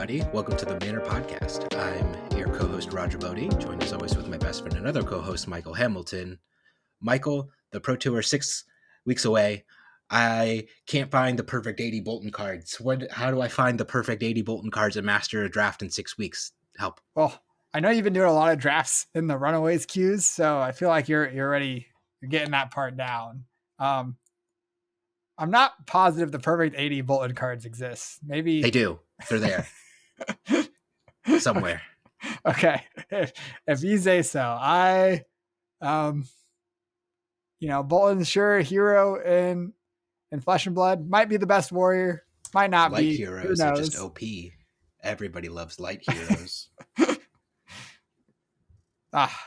everybody. Welcome to the Manor Podcast. I'm your co-host, Roger Bodee, joined as always with my best friend and other co-host, Michael Hamilton. Michael, the Pro Tour 6 weeks away. I can't find the perfect 80 Bolton cards. How do I find the perfect 80 Bolton cards and master a draft in 6 weeks? Help. Well, I know you've been doing a lot of drafts in the Runaways queues, so I feel like you're getting that part down. I'm not positive the perfect 80 Bolton cards exist. Maybe They do. They're there. Somewhere. Okay. If you say so. Bolton's sure hero in Flesh and Blood. Might be the best warrior. Might not Light be. heroes are just OP. Everybody loves light heroes.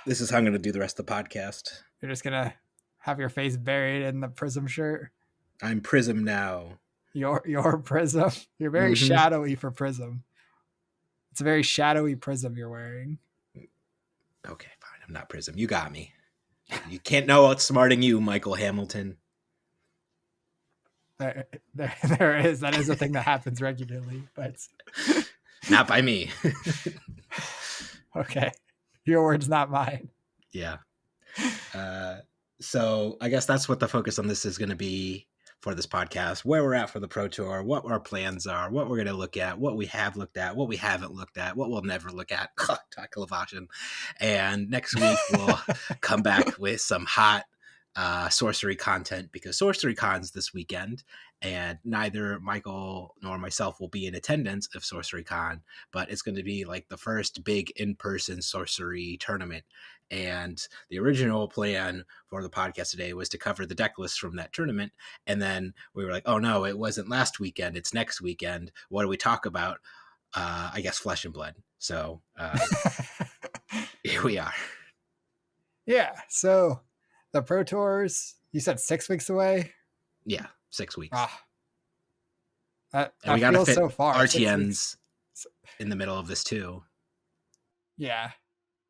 This is how I'm going to do the rest of the podcast. You're just going to have your face buried in the Prism shirt. I'm Prism now. Your Prism. You're very shadowy for Prism. It's a very shadowy Prism you're wearing. Okay, fine. I'm not Prism. You got me. You can't know outsmarting you, Michael Hamilton. There is. That is a thing that happens regularly, but not by me. Okay. Your words, not mine. Yeah. So I guess that's what the focus on this is going to be for this podcast, where we're at for the Pro Tour, what our plans are, what we're going to look at, what we have looked at, what we haven't looked at, what we'll never look at. And next week we'll come back with some hot sorcery content, because Sorcery Con's this weekend, and neither Michael nor myself will be in attendance of Sorcery Con, but it's going to be like the first big in-person sorcery tournament. And the original plan for the podcast today was to cover the deck list from that tournament, and then we were like, oh no, it wasn't last weekend, it's next weekend. What do we talk about? I guess Flesh and Blood. So here we are. Yeah, so the Pro Tours, you said 6 weeks away? Yeah, 6 weeks. That we got to fit so far. RTNs in the middle of this too. Yeah,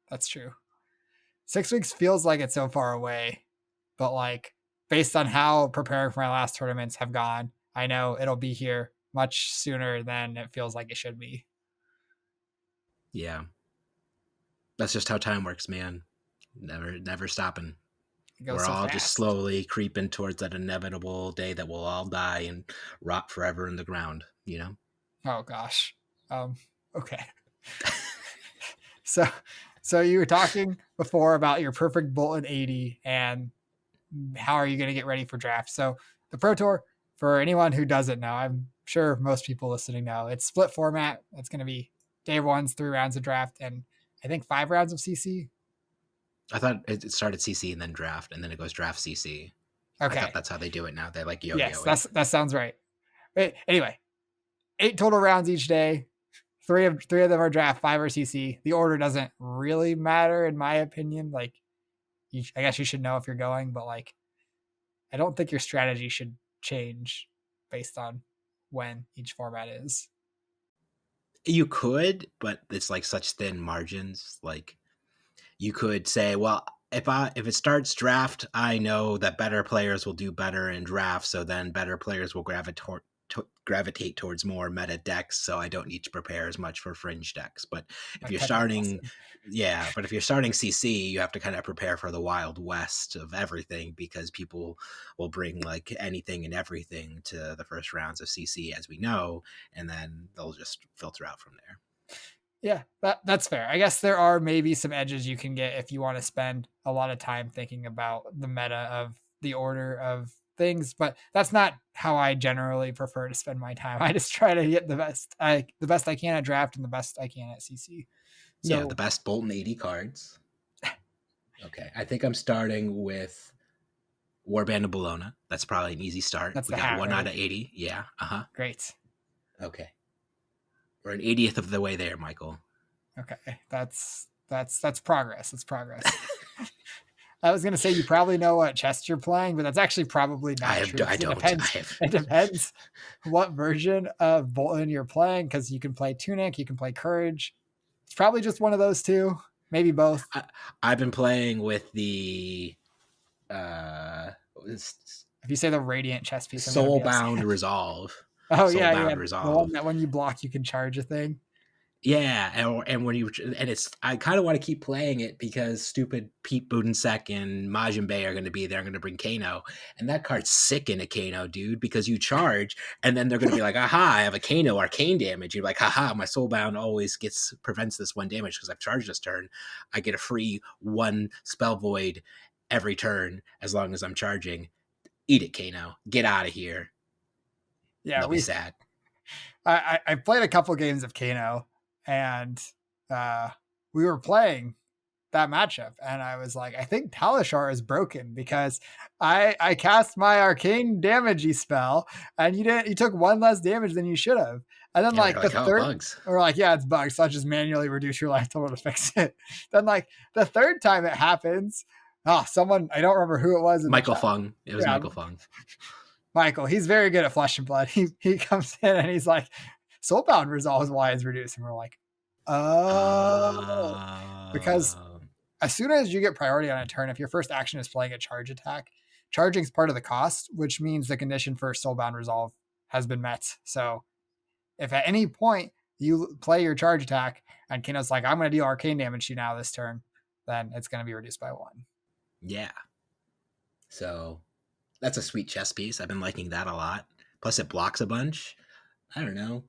that's true. 6 weeks feels like it's so far away, but like based on how preparing for my last tournaments have gone, I know it'll be here much sooner than it feels like it should be. Yeah. That's just how time works, man. Never stopping. We're all just slowly creeping towards that inevitable day that we'll all die and rot forever in the ground, you know? Oh gosh. Okay. So you were talking before about your perfect Bolton 80 and how are you going to get ready for draft? So the Pro Tour, for anyone who doesn't know, I'm sure most people listening know, it's split format. It's going to be day one's 3 rounds of draft and I think 5 rounds of CC. I thought it started CC and then draft, and then it goes draft CC. Okay. I thought that's how they do it now. They like yo-yo. Yes, that sounds right. But anyway, 8 total rounds each day. 3 of them are draft, 5 are CC. The order doesn't really matter in my opinion. Like, I guess you should know if you're going, but like, I don't think your strategy should change based on when each format is. You could, but it's like such thin margins. Like, you could say, well, if it starts draft, I know that better players will do better in draft, so then better players will gravitate towards more meta decks, so I don't need to prepare as much for fringe decks. But if you're starting CC, you have to kind of prepare for the Wild West of everything, because people will bring like anything and everything to the first rounds of CC, as we know, and then they'll just filter out from there. Yeah, that's fair. I guess there are maybe some edges you can get if you want to spend a lot of time thinking about the meta of the order of things, but that's not how I generally prefer to spend my time. I just try to get the best I can at draft and the best I can at CC. So, yeah, the best Bolton 80 cards. Okay, I think I'm starting with Warband of Bologna. That's probably an easy start. We got 1 out of 80. Yeah. Great. Okay. We're an 80th of the way there, Michael. Okay. That's progress. It's progress. I was going to say you probably know what chest you're playing, but that's actually probably not true. It depends what version of Bolton you're playing, because you can play Tunic, you can play Courage. It's probably just one of those two, maybe both. I've been playing with the if you say the Radiant chest piece, Soulbound Resolve. Oh, yeah. The one that when you block, you can charge a thing. Yeah, and when you and it's I kind of want to keep playing it because stupid Pete Buttinsek and Majin Bay are going to be there. I'm going to bring Kano, and that card's sick in a Kano, dude. Because you charge, and then they're going to be like, "Aha! I have a Kano arcane damage." You're like, "Haha! My Soulbound always prevents this one damage because I've charged this turn. I get a free one spell void every turn as long as I'm charging. Eat it, Kano. Get out of here. Yeah, They'll be sad." I played a couple games of Kano, and we were playing that matchup, and I was like, I think Talishar is broken because I cast my arcane damagey spell, and you took one less damage than you should have. And then Yeah, like they're the like, "Oh, third, bugs." or like, yeah, it's bugs, so I just manually reduce your life total to fix it. Then like the third time it happens, someone, I don't remember who it was in the Michael chat. Fung. It was Yeah, Michael Fung. Michael, he's very good at flesh and blood. He comes in and he's like, Soulbound resolves Y is reduced. And we're like, oh, because Uh, as soon as you get priority on a turn, if your first action is playing a charge attack, charging is part of the cost, which means the condition for Soulbound resolve has been met. So if at any point you play your charge attack and Kino's like, I'm going to deal arcane damage to you now this turn, then it's going to be reduced by 1. yeah. So that's a sweet chess piece. I've been liking that a lot. Plus, it blocks a bunch. I don't know.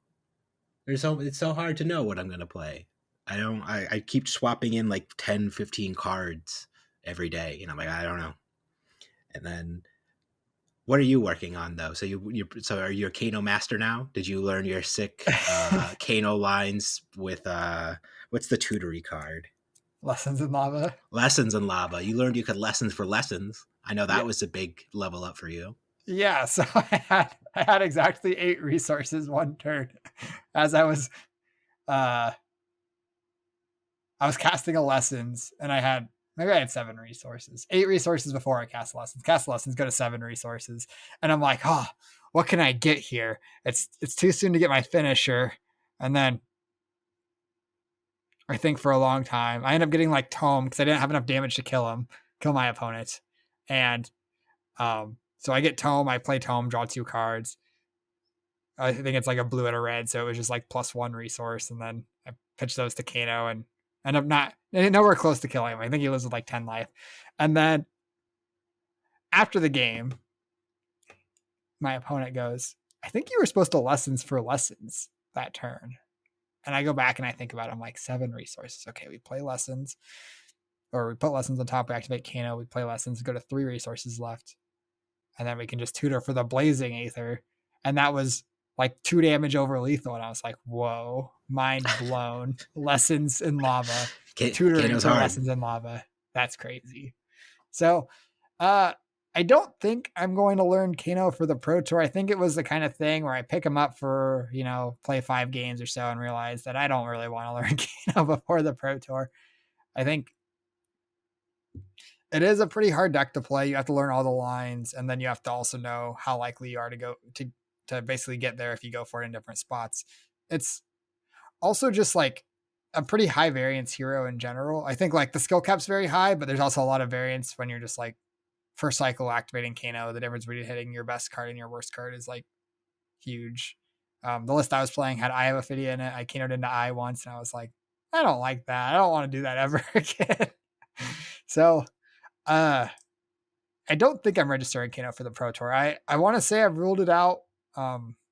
It's so hard to know what I'm gonna play. I keep swapping in like 10, 15 cards every day, and I'm like, I don't know. And then what are you working on though? So are you a Kano master now? Did you learn your sick Kano lines with what's the tutory card? Lessons in Lava. Lessons in Lava. You learned you could lessons for lessons. I know Yeah. that was a big level up for you. Yeah, so I had exactly 8 resources one turn as uh I was casting a lessons, and I had 7 resources. 8 resources before I cast lessons. Cast lessons, go to 7 resources. And I'm like, what can I get here? It's too soon to get my finisher. And then I think for a long time, I end up getting like Tome because I didn't have enough damage to kill my opponent. And so I get Tome, I play Tome, draw 2 cards. I think it's like a blue and a red, so it was just like +1 resource, and then I pitch those to Kano and end up nowhere close to killing him. I think he lives with like 10 life. And then after the game, my opponent goes, I think you were supposed to lessons for lessons that turn. And I go back and I think about it. I'm like, 7 resources. Okay, we play lessons, or we put lessons on top, we activate Kano, we play lessons, go to 3 resources left. And then we can just tutor for the Blazing Aether. And that was like 2 damage over lethal. And I was like, whoa, mind blown. Lessons in Lava. Tutoring Kano's for hard. lessons in Lava. That's crazy. So I don't think I'm going to learn Kano for the Pro Tour. I think it was the kind of thing where I pick him up for, play 5 games or so and realize that I don't really want to learn Kano before the Pro Tour. I think it is a pretty hard deck to play. You have to learn all the lines, and then you have to also know how likely you are to go to basically get there if you go for it in different spots. It's also just like a pretty high variance hero in general. I think like the skill cap's very high, but there's also a lot of variance when you're just like first cycle activating Kano. The difference between hitting your best card and your worst card is like huge. The list I was playing had Eye of Ophidia in it. I Kano'd into Eye once, and I was like, I don't like that. I don't want to do that ever again. So I don't think I'm registering Kano for the Pro Tour. I want to say I've ruled it out.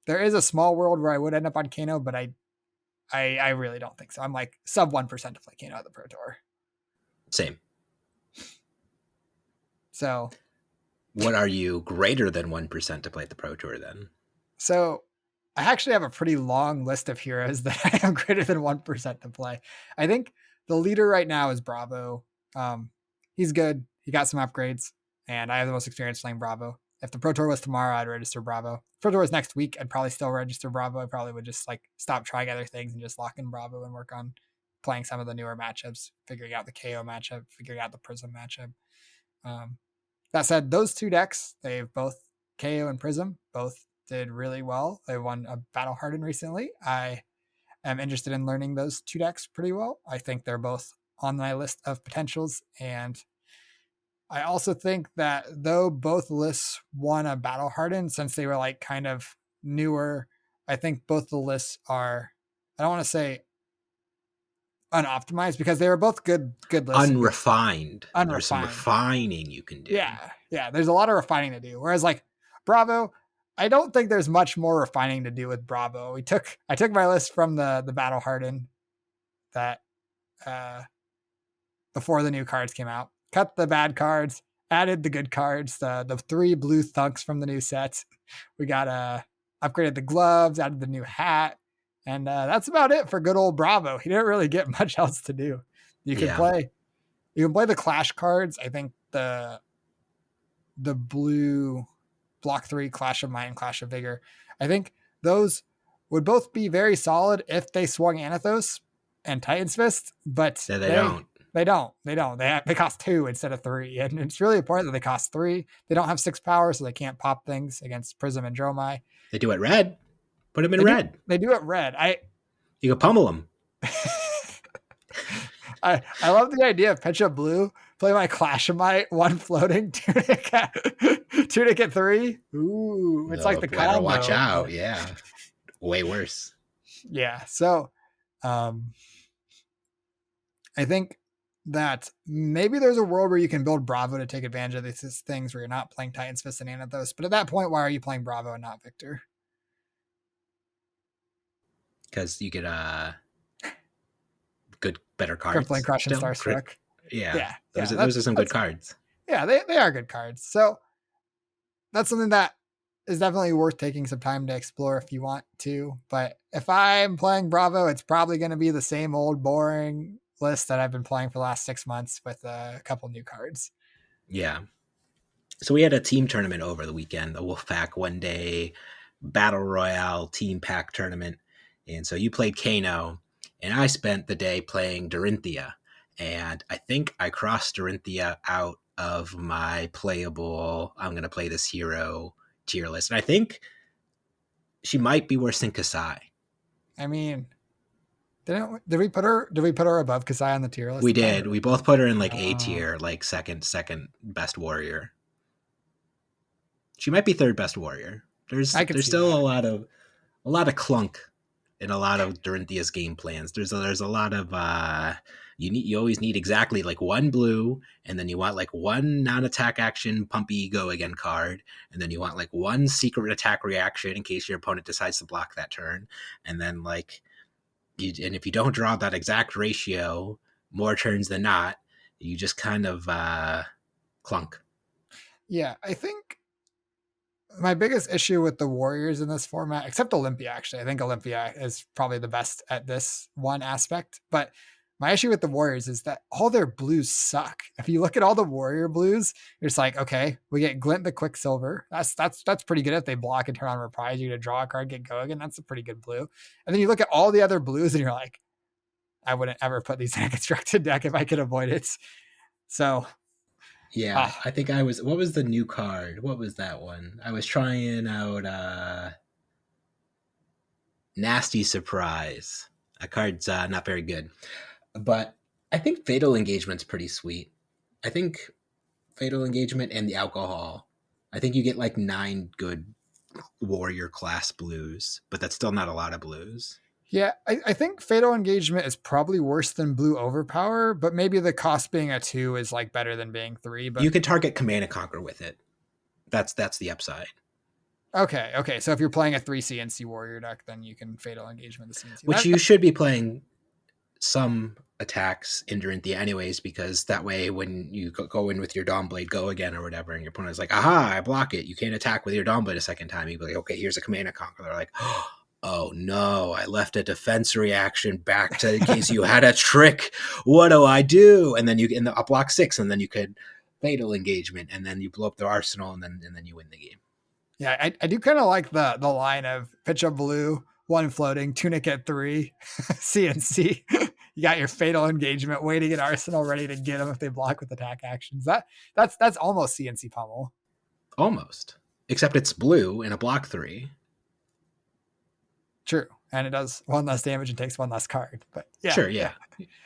There is a small world where I would end up on Kano, but I really don't think so. I'm like sub 1% to play Kano at the Pro Tour. Same. So what are you greater than 1% to play the Pro Tour then? So I actually have a pretty long list of heroes that I am greater than 1% to play. I think the leader right now is Bravo. He's good. He got some upgrades, and I have the most experience playing Bravo. If the Pro Tour was tomorrow, I'd register Bravo. Pro Tour was next week, I'd probably still register Bravo. I probably would just like stop trying other things and just lock in Bravo and work on playing some of the newer matchups, figuring out the KO matchup, figuring out the Prism matchup. That said, those 2 decks, they've both KO and Prism, both did really well. They won a Battle Hardened recently. I am interested in learning those 2 decks pretty well. I think they're both on my list of potentials, and I also think that though both lists won a Battle Hardened, since they were like kind of newer, I think both the lists are, I don't want to say unoptimized because they were both good lists. Unrefined. There's some Unrefined. refining you can do. Yeah. There's a lot of refining to do. Whereas like Bravo, I don't think there's much more refining to do with Bravo. I took my list from the Battle Harden that before the new cards came out, cut the bad cards, added the good cards, the 3 blue thunks from the new sets. We got upgraded the gloves, added the new hat, and that's about it for good old Bravo. He didn't really get much else to do. You can play the Clash cards. I think the blue block 3 Clash of Might and Clash of Vigor. I think those would both be very solid if they swung Anathos and Titan's Fist, but they don't. They don't. They cost 2 instead of 3, and it's really important that they cost 3. They don't have 6 power, so they can't pop things against Prism and Dromai. They do it red. Put them in red. They do it red. You can pummel them. I love the idea of pitch up blue, play my Clash of Might, 1 floating, Tunic at 3. Ooh, it's like the combo. Watch out, yeah. Way worse. Yeah, so I think that maybe there's a world where you can build Bravo to take advantage of these things where you're not playing Titan's Fist and Anathos. But at that point, why are you playing Bravo and not Victor? Because you get better cards. Crippling Crush and Starstruck. Yeah. Those are some good cards. Yeah, they are good cards. So that's something that is definitely worth taking some time to explore if you want to. But if I'm playing Bravo, it's probably going to be the same old boring list that I've been playing for the last 6 months with a couple new cards. Yeah. So we had a team tournament over the weekend, the Wolfpack one day Battle Royale team pack tournament. And so you played Kano, and I spent the day playing Dorinthia. And I think I crossed Dorinthia out of my playable, I'm going to play this hero tier list. And I think she might be worse than Kasai. I mean, did we put her above Kasai on the tier list? We did. We both put her in like A tier, like second best warrior. She might be third best warrior. There's still a lot of clunk in a lot of Dorinthia's game plans. There's a lot of you always need exactly like 1 blue, and then you want like 1 non-attack action pumpy ego again card, and then you want like 1 secret attack reaction in case your opponent decides to block that turn, and then like and if you don't draw that exact ratio more turns than not, you just kind of clunk. Yeah, I think my biggest issue with the Warriors in this format, except Olympia, actually, I think Olympia is probably the best at this one aspect. But my issue with the Warriors is that all their blues suck. If you look at all the Warrior blues, it's like, okay, we get Glint the Quicksilver. That's pretty good if they block and turn on Reprise. You get to draw a card, get go again. That's a pretty good blue. And then you look at all the other blues and you're like, I wouldn't ever put these in a constructed deck if I could avoid it. So yeah, I think what was the new card? What was that one? I was trying out Nasty Surprise. That card's not very good. But I think Fatal Engagement's pretty sweet. I think Fatal Engagement and the Alcohol. I think you get like 9 good warrior class blues, but that's still not a lot of blues. Yeah, I think Fatal Engagement is probably worse than Blue Overpower, but maybe the cost being a 2 is like better than being 3. But you can target Command and Conquer with it. That's the upside. Okay. So if you're playing a 3 CNC Warrior deck, then you can Fatal Engagement the CNC. Which you should be playing some attacks in Dorinthia anyways, because that way when you go in with your Dawnblade go again or whatever, and your opponent's like, aha, I block it. You can't attack with your Dawnblade a second time. You be like, okay, here's a Command and Conquer. They're like, oh no, I left a defense reaction back to in case you had a trick. What do I do? And then you get a block 6, and then you could Fatal Engagement, and then you blow up their arsenal, and then you win the game. Yeah, I do kind of like the line of pitch a blue, 1 floating, Tunic at 3, CNC. You got your Fatal Engagement, waiting at arsenal, ready to get them if they block with attack actions. That's almost CNC pummel. Almost, except it's blue in a block 3. True, and it does 1 less damage and takes 1 less card. But yeah, sure, yeah.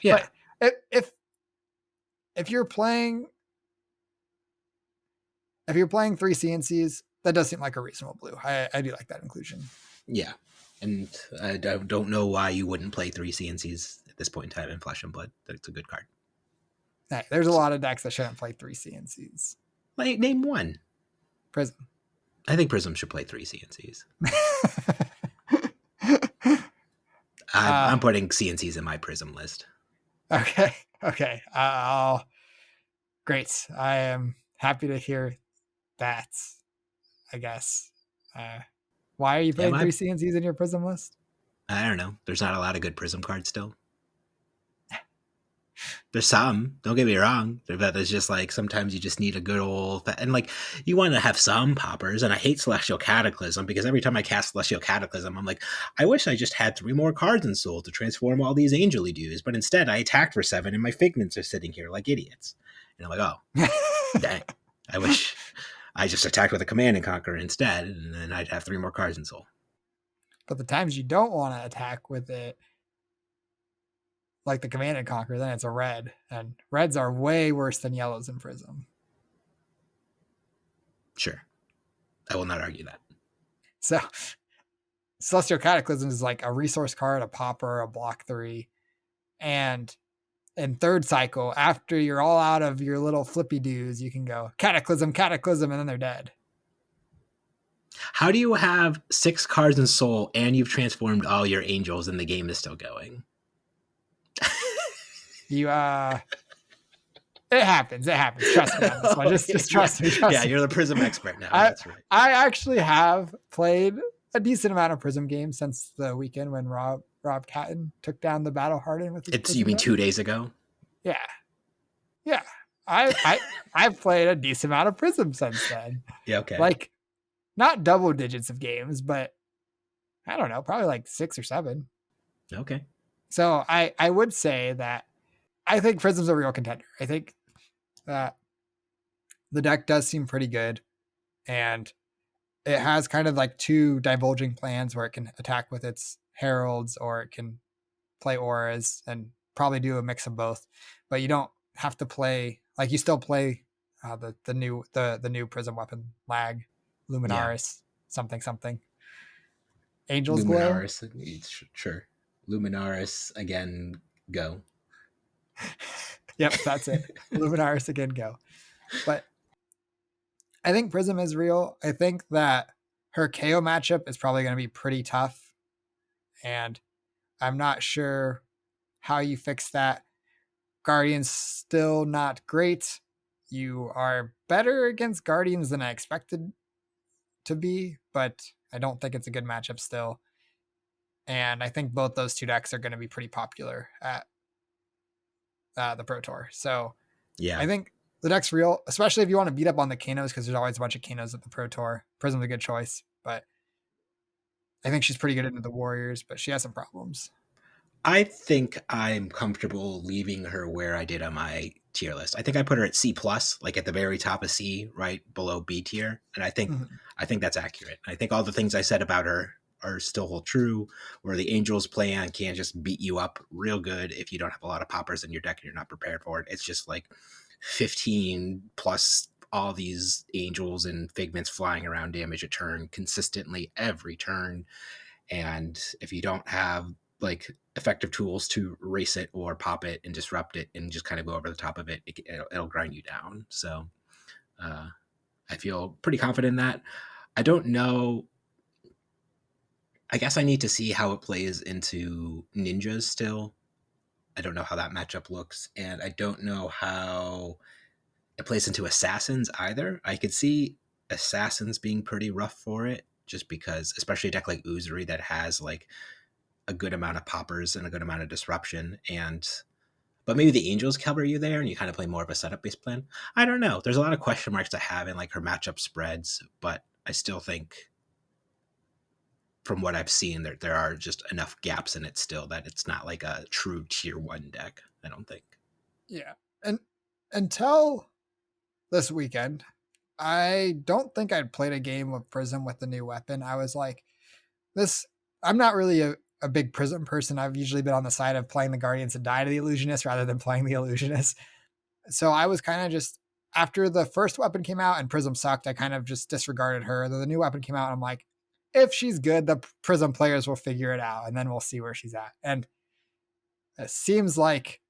But if you're playing 3 CNCs, that does seem like a reasonable blue. I do like that inclusion. Yeah, and I don't know why you wouldn't play 3 CNCs this point in time in Flesh and Blood. That's a good card. Hey, there's a lot of decks that shouldn't play 3 CNCs. Like, name one. Prism. I think Prism should play 3 CNCs. I'm putting CNCs in my Prism list. Okay. Great. I am happy to hear that, I guess. Why are you putting 3 CNCs in your Prism list? I don't know. There's not a lot of good Prism cards still. There's some, don't get me wrong. There's just like sometimes you just need a good old, and like you want to have some poppers. And I hate Celestial Cataclysm because every time I cast Celestial Cataclysm, I'm like, I wish I just had 3 more cards in Soul to transform all these Angel dudes. But instead, I attacked for 7, and my Figments are sitting here like idiots. And I'm like, oh, dang! I wish I just attacked with a Command and Conquer instead, and then I'd have 3 more cards in Soul. But the times you don't want to attack with it, like the Command and Conquer, then it's a red. And reds are way worse than yellows in Prism. Sure. I will not argue that. So, Celestial Cataclysm is like a resource card, a popper, a block 3. And in third cycle, after you're all out of your little flippy doos, you can go Cataclysm, and then they're dead. How do you have 6 cards in Soul and you've transformed all your Angels and the game is still going? You it happens. Trust me on this one. Just trust me. Yeah, you're the Prism expert now. That's right. I actually have played a decent amount of Prism games since the weekend when Rob Catton took down the Battle Hardened with his you mean 2 days ago? Yeah. I've played a decent amount of Prism since then. Yeah, okay. Like not double digits of games, but I don't know, probably like 6 or 7. Okay. So I would say that I think Prism's a real contender. I think that the deck does seem pretty good, and it has kind of like 2 divulging plans where it can attack with its heralds or it can play auras and probably do a mix of both. But you don't have to play, like you still play the new Prism weapon lag, Luminaris, something. Angel's Luminaris, Glow. Sure. Luminaris again, go. Yep, that's it. Luminaris again, go. But I think Prism is real. I think that her KO matchup is probably going to be pretty tough. And I'm not sure how you fix that. Guardian's still not great. You are better against Guardians than I expected to be, but I don't think it's a good matchup still. And I think both those 2 decks are going to be pretty popular at the Pro Tour. So yeah, I think the deck's real, especially if you want to beat up on the Kanos, because there's always a bunch of Kanos at the Pro Tour. Prism's a good choice, but I think she's pretty good into the Warriors, but she has some problems. I think I'm comfortable leaving her where I did on my tier list. I think I put her at C+, like at the very top of C, right below B tier. And I think that's accurate. I think all the things I said about her are still hold true, where the Angels plan can just beat you up real good if you don't have a lot of poppers in your deck and you're not prepared for it. It's just like 15 plus all these Angels and Figments flying around damage a turn consistently every turn. And if you don't have like effective tools to erase it or pop it and disrupt it and just kind of go over the top of it, it'll grind you down. So I feel pretty confident in that. I don't know. I guess I need to see how it plays into ninjas still. I don't know how that matchup looks, and I don't know how it plays into assassins either. I could see assassins being pretty rough for it, just because, especially a deck like Uzuri that has like a good amount of poppers and a good amount of disruption, but maybe the Angels cover you there and you kind of play more of a setup based plan. I don't know. There's a lot of question marks to have in like her matchup spreads, but I still think from what I've seen, there are just enough gaps in it still that it's not like a true tier 1 deck, I don't think. Yeah. And until this weekend, I don't think I'd played a game of Prism with the new weapon. I was like, I'm not really a big Prism person. I've usually been on the side of playing the Guardians to die to the Illusionist rather than playing the Illusionist. So I was kind of just, after the first weapon came out and Prism sucked, I kind of just disregarded her. Then the new weapon came out and I'm like, if she's good, the Prism players will figure it out and then we'll see where she's at. And it seems like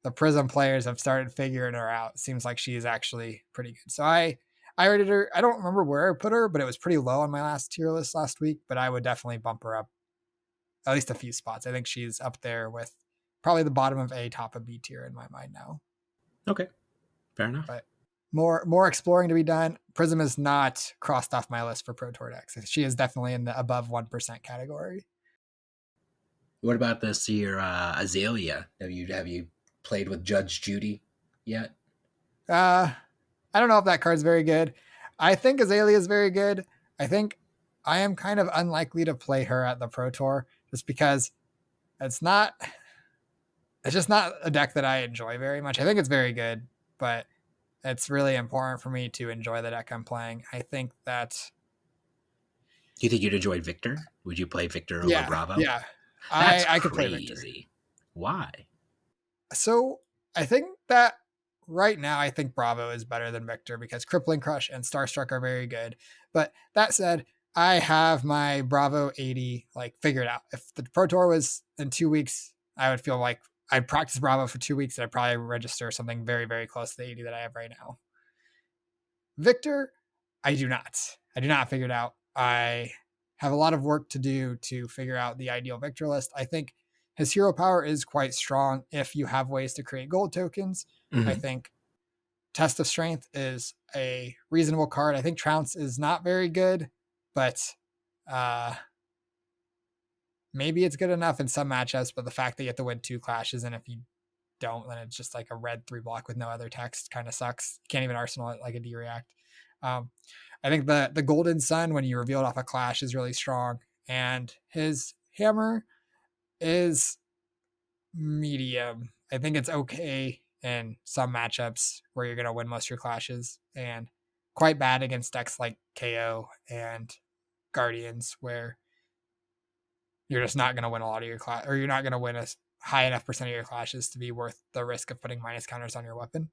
the Prism players have started figuring her out. It seems like she is actually pretty good. So I rated her. I don't remember where I put her, but it was pretty low on my last tier list last week. But I would definitely bump her up at least a few spots. I think she's up there with probably the bottom of A, top of B tier in my mind now. Okay, fair enough. But more exploring to be done. Prism is not crossed off my list for Pro Tour decks. She is definitely in the above 1% category. What about this year, Azalea? Have you played with Judge Judy yet? I don't know if that card's very good. I think Azalea is very good. I think I am kind of unlikely to play her at the Pro Tour just because it's just not a deck that I enjoy very much. I think it's very good, but it's really important for me to enjoy the deck I'm playing. I think that. Do you think you'd enjoy Victor? Would you play Victor over Bravo? Yeah. That's I crazy. could play Victor. Why? So I think that right now, I think Bravo is better than Victor because Crippling Crush and Starstruck are very good. But that said, I have my Bravo 80 like figured out. If the Pro Tour was in 2 weeks, I would feel like I'd practice Bravo for 2 weeks and I'd probably register something very, very close to the 80 that I have right now. Victor, I do not. I do not figure it out. I have a lot of work to do to figure out the ideal Victor list. I think his hero power is quite strong if you have ways to create gold tokens. Mm-hmm. I think Test of Strength is a reasonable card. I think Trounce is not very good, but maybe it's good enough in some matchups. But the fact that you have to win 2 clashes, and if you don't, then it's just like a red 3 block with no other text, kind of sucks. You can't even arsenal it like a D-React. I think the Golden Sun, when you reveal it off a clash, is really strong. And his hammer is medium. I think it's okay in some matchups where you're going to win most of your clashes, and quite bad against decks like KO and Guardians, where you're just not going to win a lot of your class, or you're not going to win a high enough percent of your clashes to be worth the risk of putting minus counters on your weapon.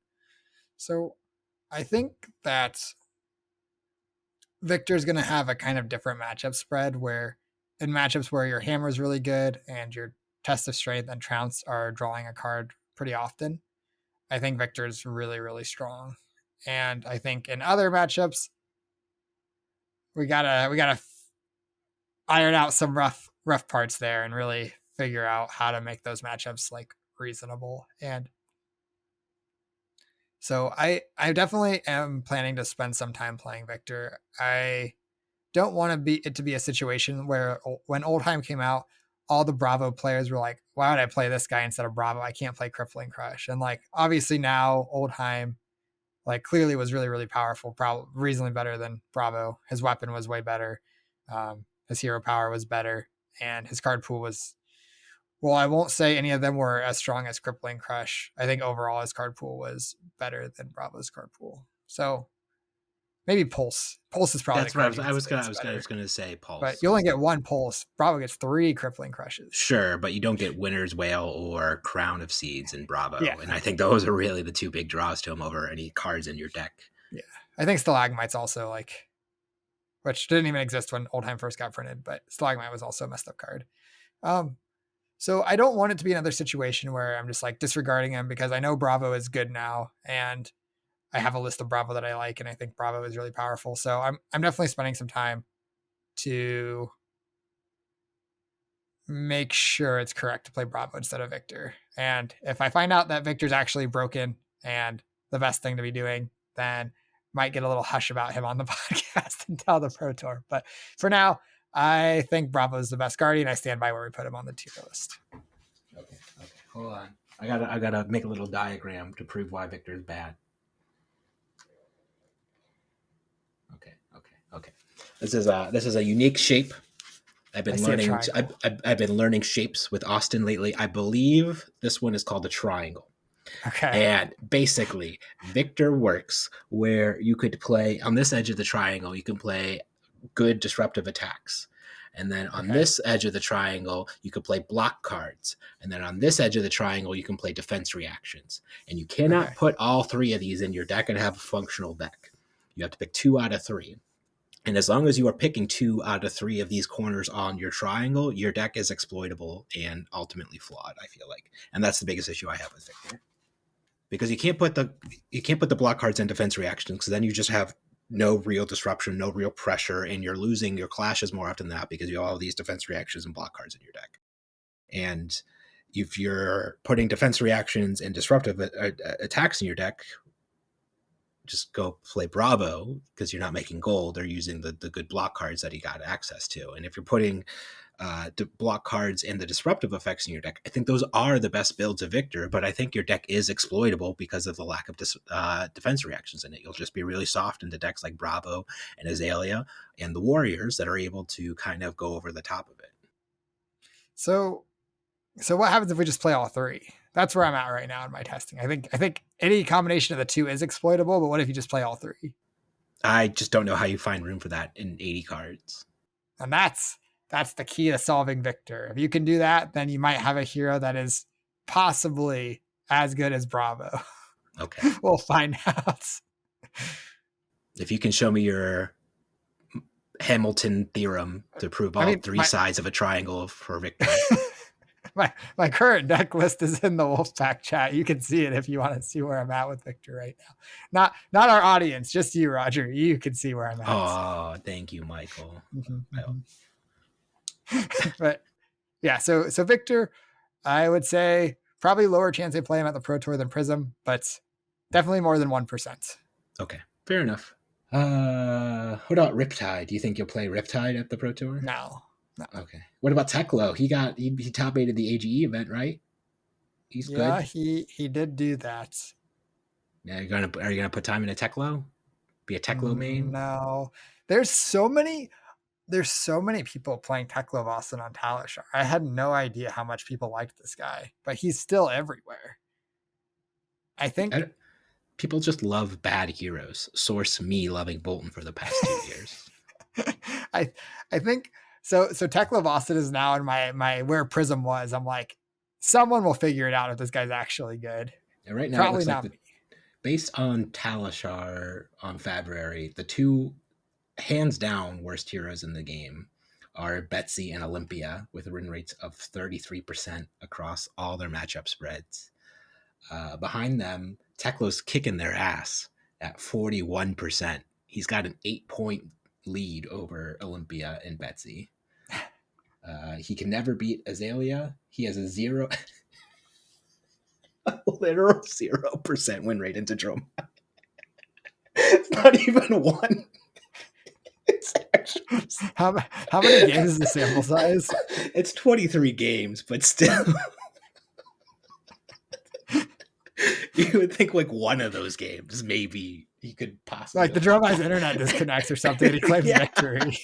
So I think that Victor's going to have a kind of different matchup spread, where in matchups where your hammer is really good and your Test of Strength and Trounce are drawing a card pretty often, I think Victor's really, really strong. And I think in other matchups, we gotta iron out some rough parts there and really figure out how to make those matchups like reasonable. And so I definitely am planning to spend some time playing Victor. I don't want it to be a situation where when Oldheim came out, all the Bravo players were like, why would I play this guy instead of Bravo? I can't play Crippling Crush. And like, obviously now Oldheim like clearly was really, really powerful, probably reasonably better than Bravo. His weapon was way better. His hero power was better. And his card pool was, well, I won't say any of them were as strong as Crippling Crush. I think overall his card pool was better than Bravo's card pool. So maybe Pulse. Pulse is probably. That's right. I was gonna say Pulse. But you only get 1 Pulse. Bravo gets 3 Crippling Crushes. Sure, but you don't get Winner's Wail or Crown of Seeds in Bravo. Yeah. And I think those are really the 2 big draws to him over any cards in your deck. Yeah. I think Stalagmite's also like, which didn't even exist when Oldheim first got printed, but Stalagmite was also a messed up card. So I don't want it to be another situation where I'm just like disregarding him, because I know Bravo is good now, and I have a list of Bravo that I like, and I think Bravo is really powerful. So I'm definitely spending some time to make sure it's correct to play Bravo instead of Victor. And if I find out that Victor's actually broken and the best thing to be doing, then might get a little hush about him on the podcast until the Pro Tour. But for now, I think Bravo is the best Guardian. I stand by where we put him on the tier list. Okay. Hold on. I gotta make a little diagram to prove why Victor is bad. Okay. This is a unique shape. I've been learning shapes with Austin lately. I believe this one is called a triangle. Okay. And basically, Victor works where you could play on this edge of the triangle, you can play good disruptive attacks. And then on this edge of the triangle, you could play block cards. And then on this edge of the triangle, you can play defense reactions. And you cannot put all 3 of these in your deck and have a functional deck. You have to pick 2 out of 3. And as long as you are picking 2 out of 3 of these corners on your triangle, your deck is exploitable and ultimately flawed, I feel like. And that's the biggest issue I have with Victor. Because you can't put the block cards and defense reactions, because then you just have no real disruption, no real pressure, and you're losing your clashes more often than not because you have all these defense reactions and block cards in your deck. And if you're putting defense reactions and disruptive attacks in your deck, just go play Bravo, because you're not making gold or using the good block cards that he got access to. And if you're putting block cards and the disruptive effects in your deck, I think those are the best builds of Victor, but I think your deck is exploitable because of the lack of defense reactions in it. You'll just be really soft into decks like Bravo and Azalea and the Warriors that are able to kind of go over the top of it. So what happens if we just play all 3? That's where I'm at right now in my testing. I think any combination of the 2 is exploitable, but what if you just play all 3? I just don't know how you find room for that in 80 cards. And that's the key to solving Victor. If you can do that, then you might have a hero that is possibly as good as Bravo. Okay. We'll find out. If you can show me your Hamilton theorem to prove all 3 sides of a triangle for Victor. My current deck list is in the Wolfpack chat. You can see it if you want to see where I'm at with Victor right now. Not our audience, just you, Roger. You can see where I'm at. Oh, thank you, Michael. But yeah, so Victor, I would say probably lower chance I play him at the Pro Tour than Prism, but definitely more than 1%. Okay, fair enough. What about Riptide? Do you think you'll play Riptide at the Pro Tour? No. Okay. What about Teklo? He top 8 at the AGE event, right? He's good. Yeah, he did do that. Yeah, are you gonna put time in a Teklo? Be a Teklo main? No. There's so many people playing Teklo Boston on Talishar. I had no idea how much people liked this guy, but he's still everywhere. I think people just love bad heroes. Source me loving Bolton for the past 2 years. I think so Tekla Boston is now in my where Prism was. I'm like, someone will figure it out if this guy's actually good. And right now, probably not me. Based on Talishar on February, the 2 hands down worst heroes in the game are Betsy and Olympia, with win rates of 33% across all their matchup spreads. Behind them, Teklo's kicking their ass at 41%. He's got an 8-point lead over Olympia and Betsy. He can never beat Azalea. He has a literal 0% win rate into Droma. It's not even 1. It's actually how many games is the sample size? It's 23 games, but still. You would think like one of those games, maybe he could possibly. Like the Droma's internet disconnects or something, and he claims victory.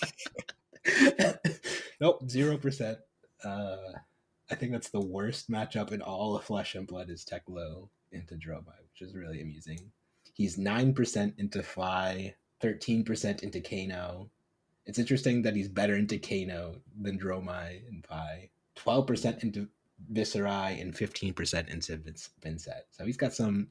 Nope, 0%. I think that's the worst matchup in all of Flesh and Blood is Teklo into Droma, which is really amusing. He's 9% into Phi, 13% into Kano. It's interesting that he's better into Kano than Dromai and Phi. 12% into Viserai and 15% into Vincent. So he's got some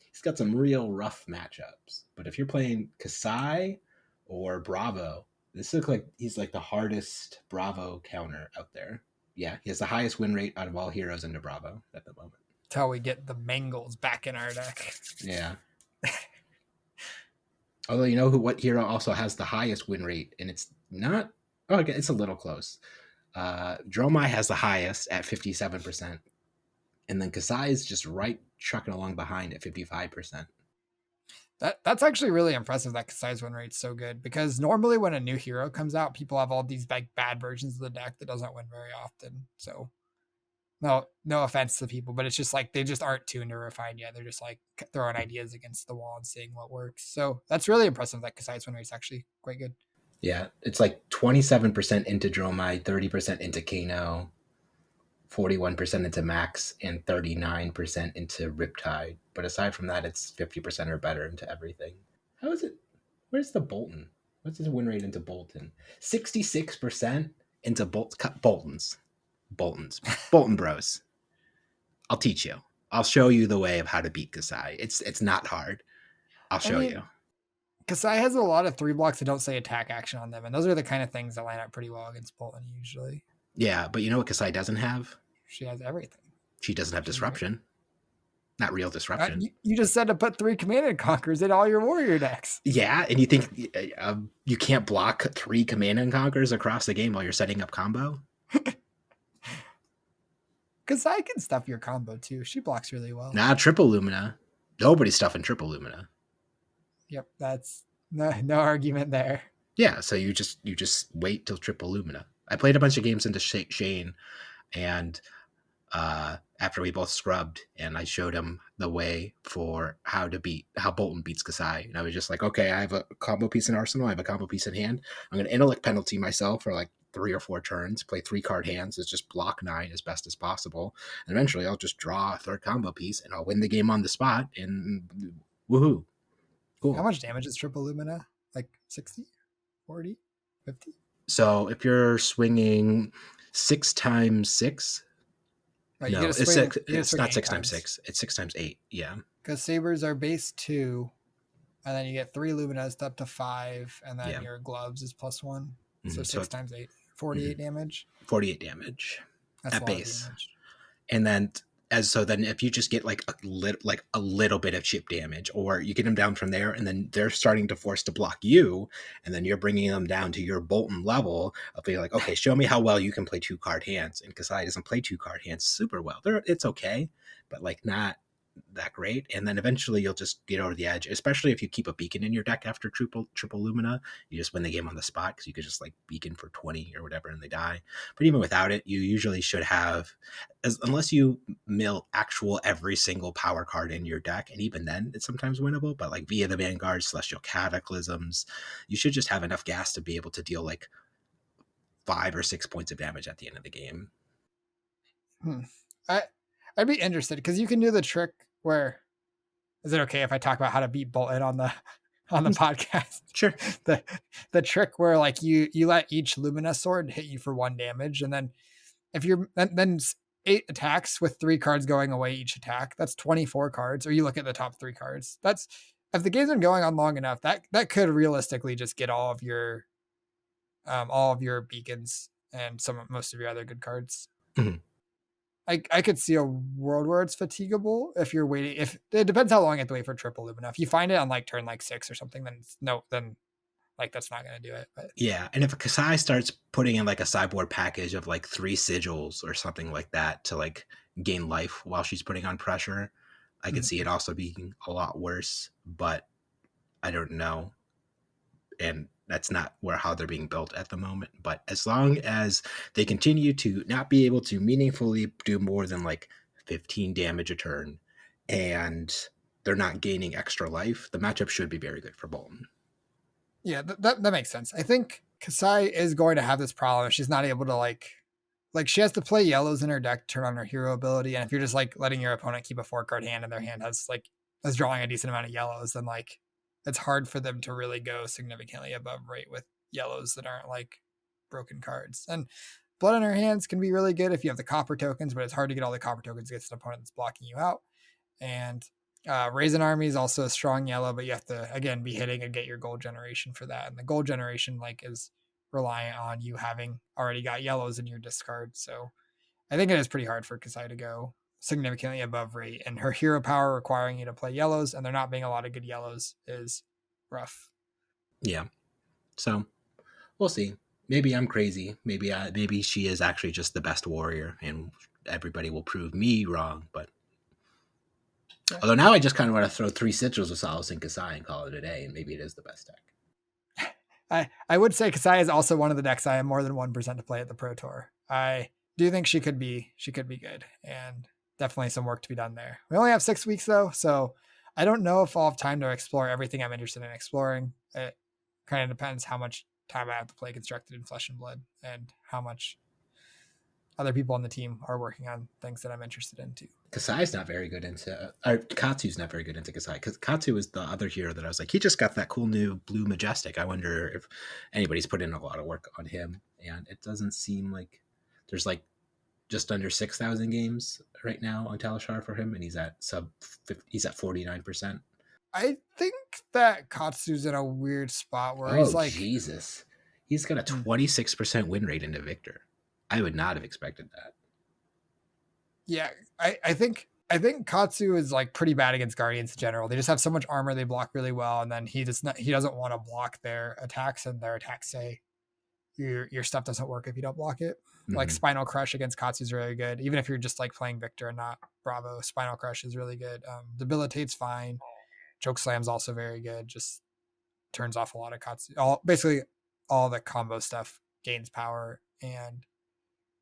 real rough matchups. But if you're playing Kasai or Bravo, this looks like he's like the hardest Bravo counter out there. Yeah, he has the highest win rate out of all heroes into Bravo at the moment. Until we get the Mangles back in our deck. Yeah. Although you know what hero also has the highest win rate, and it's not. Oh, okay, it's a little close. Dromai has the highest at 57%, and then Kasai is just right trucking along behind at 55%. That's actually really impressive that Kasai's win rate's so good, because normally when a new hero comes out, people have all these bad versions of the deck that doesn't win very often. So no offense to people, but it's just like they just aren't tuned or refined yet. They're just like throwing ideas against the wall and seeing what works. So that's really impressive that Kasai's win rate's actually quite good. Yeah, it's like 27% into Dromai, 30% into Kano, 41% into Max, and 39% into Riptide. But aside from that, it's 50% or better into everything. How is it? Where's the Bolton? What's his win rate into Bolton? 66% into Boltons. Bolton bros. I'll teach you. I'll show you the way of how to beat Kasai. It's not hard. I'll show you. Kasai has a lot of 3 blocks that don't say attack action on them, and those are the kind of things that line up pretty well against Bolton usually. Yeah, but you know what Kasai doesn't have? She has everything. She doesn't have She's great. disruption. Not real disruption. You just said to put 3 Command and Conquers in all your warrior decks. Yeah, and you think you can't block 3 Command and Conquers across the game while you're setting up combo? Kasai can stuff your combo too. She blocks really well. Nah, triple Lumina. Nobody's stuffing triple Lumina. Yep, that's no argument there. Yeah, so you just wait till triple Lumina. I played a bunch of games into Shane, and after we both scrubbed, and I showed him the way for how Bolton beats Kasai. And I was just like, okay, I have a combo piece in Arsenal, I have a combo piece in hand. I'm going to intellect penalty myself for like 3 or 4 turns, play 3 card hands, it's just block 9 as best as possible. And eventually I'll just draw a third combo piece and I'll win the game on the spot, and woohoo. Cool. How much damage is triple Lumina? Like 60, 40, 50? So if you're swinging 6 times 6, Right, no, it's not 6 times 6. It's 6 times 8. Yeah. Because sabers are base 2, and then you get 3 Luminas up to 5, and then your gloves is +1. So 6 times 8, 48 damage. 48 damage. That's at base. Damage. And then then if you just get like a little bit of chip damage, or you get them down from there, and then they're starting to force to block you, and then you're bringing them down to your Bolton level of being like, okay, show me how well you can play 2 card hands. And Kasai doesn't play 2 card hands super well. It's okay, but like not that great. And then eventually you'll just get over the edge, especially if you keep a beacon in your deck after triple Lumina. You just win the game on the spot because you could just like beacon for 20 or whatever and they die. But even without it, you usually should have, unless you mill actual every single power card in your deck, and even then it's sometimes winnable, but like via the Vanguard, Celestial Cataclysms, you should just have enough gas to be able to deal like 5 or 6 points of damage at the end of the game. I'd be interested because you can do the trick where, is it okay if I talk about how to beat Bolton on the podcast? Sure. The trick where like you let each Lumina sword hit you for 1 damage, and then if you're then 8 attacks with 3 cards going away each attack, that's 24 cards. Or you look at the top 3 cards. That's, if the game's been going on long enough, that could realistically just get all of your beacons and most of your other good cards. Mm-hmm. I could see a world where it's fatigable if you're waiting. If it depends how long you have to wait for triple Lumina. If you find it on like turn like 6 or something, then then like that's not going to do it. But yeah, and if Kasai starts putting in like a sideboard package of like 3 sigils or something like that to like gain life while she's putting on pressure, I could see it also being a lot worse. But I don't know, and that's not how they're being built at the moment. But as long as they continue to not be able to meaningfully do more than like 15 damage a turn, and they're not gaining extra life, the matchup should be very good for Bolton. Yeah, that makes sense. I think Kasai is going to have this problem if she's not able to like she has to play yellows in her deck to turn on her hero ability. And if you're just like letting your opponent keep a 4-card hand and their hand is drawing a decent amount of yellows, then like it's hard for them to really go significantly above rate with yellows that aren't like broken cards. And blood in her hands can be really good if you have the copper tokens, but it's hard to get all the copper tokens against an opponent that's blocking you out. And Raisin Army is also a strong yellow, but you have to, again, be hitting and get your gold generation for that. And the gold generation is reliant on you having already got yellows in your discard. So I think it is pretty hard for Kasai to go significantly above rate, and her hero power requiring you to play yellows, and there not being a lot of good yellows, is rough. Yeah. So we'll see. Maybe I'm crazy. Maybe she is actually just the best warrior, and everybody will prove me wrong. But yeah. Although now I just kind of want to throw 3 sigils of Solace in Kasai and call it a day, and maybe it is the best deck. I would say Kasai is also one of the decks I am more than 1% to play at the Pro Tour. I do think she could be good, and definitely some work to be done there. We only have 6 weeks though, so I don't know if I'll have time to explore everything I'm interested in exploring. It kind of depends how much time I have to play Constructed in Flesh and Blood, and how much other people on the team are working on things that I'm interested in too. Kasai's not very good into, Katsu's not very good into Kasai, because Katsu is the other hero that I was like, he just got that cool new blue Majestic. I wonder if anybody's put in a lot of work on him, and it doesn't seem like there's like just under 6,000 games right now on Talishar for him, and he's at 49%. I think that Katsu's in a weird spot where he's Oh like, Jesus, he's got a hmm, 26% win rate into Victor. I would not have expected that. yeah, I think Katsu is like pretty bad against Guardians in general. They just have so much armor, they block really well, and then he doesn't want to block their attacks, and their attacks say your stuff doesn't work if you don't block it. Like Mm-hmm. Spinal Crush against Katsu is really good. Even if you're just like playing Victor and not Bravo, Spinal Crush is really good. Debilitate's fine. Choke Slam's also very good. Just turns off a lot of Katsu. Basically all the combo stuff gains power, and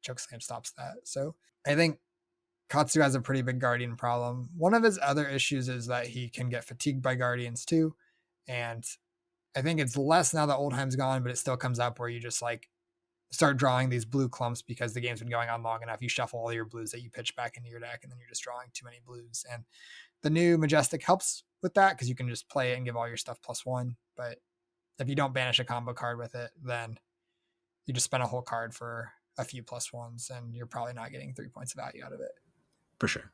Choke Slam stops that. So I think Katsu has a pretty big Guardian problem. One of his other issues is that he can get fatigued by Guardians too. And I think it's less now that Oldheim's gone, but it still comes up where you just like start drawing these blue clumps because the game's been going on long enough. You shuffle all your blues that you pitch back into your deck, and then you're just drawing too many blues. And the new Majestic helps with that because you can just play it and give all your stuff +1. But if you don't banish a combo card with it, then you just spend a whole card for a few +1s, and you're probably not getting 3 points of value out of it. For sure.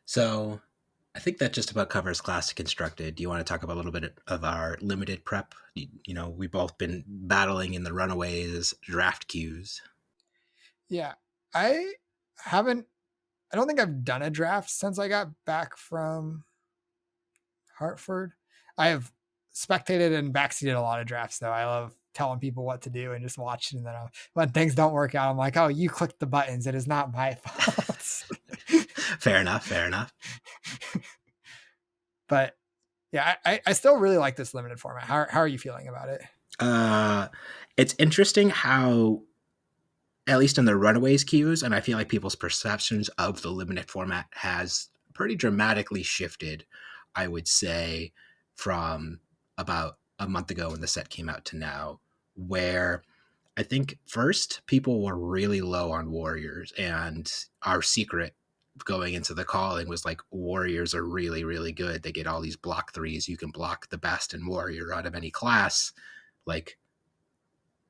So I think that just about covers Classic Constructed. Do you want to talk about a little bit of our limited prep? We've both been battling in the Runaways draft queues. Yeah, I haven't. I don't think I've done a draft since I got back from Hartford. I have spectated and backseated a lot of drafts, though. I love telling people what to do and just watching. And then when things don't work out, I'm like, oh, you clicked the buttons. It is not my fault. Fair enough. Fair enough. But yeah, I still really like this limited format. How are you feeling about it? It's interesting how, at least in the Runaways queues, and I feel like people's perceptions of the limited format has pretty dramatically shifted, I would say, from about a month ago when the set came out to now, where I think first people were really low on Warriors, and our secret going into the calling was like, Warriors are really, really good. They get all these block threes. You can block the best in Warrior out of any class. Like,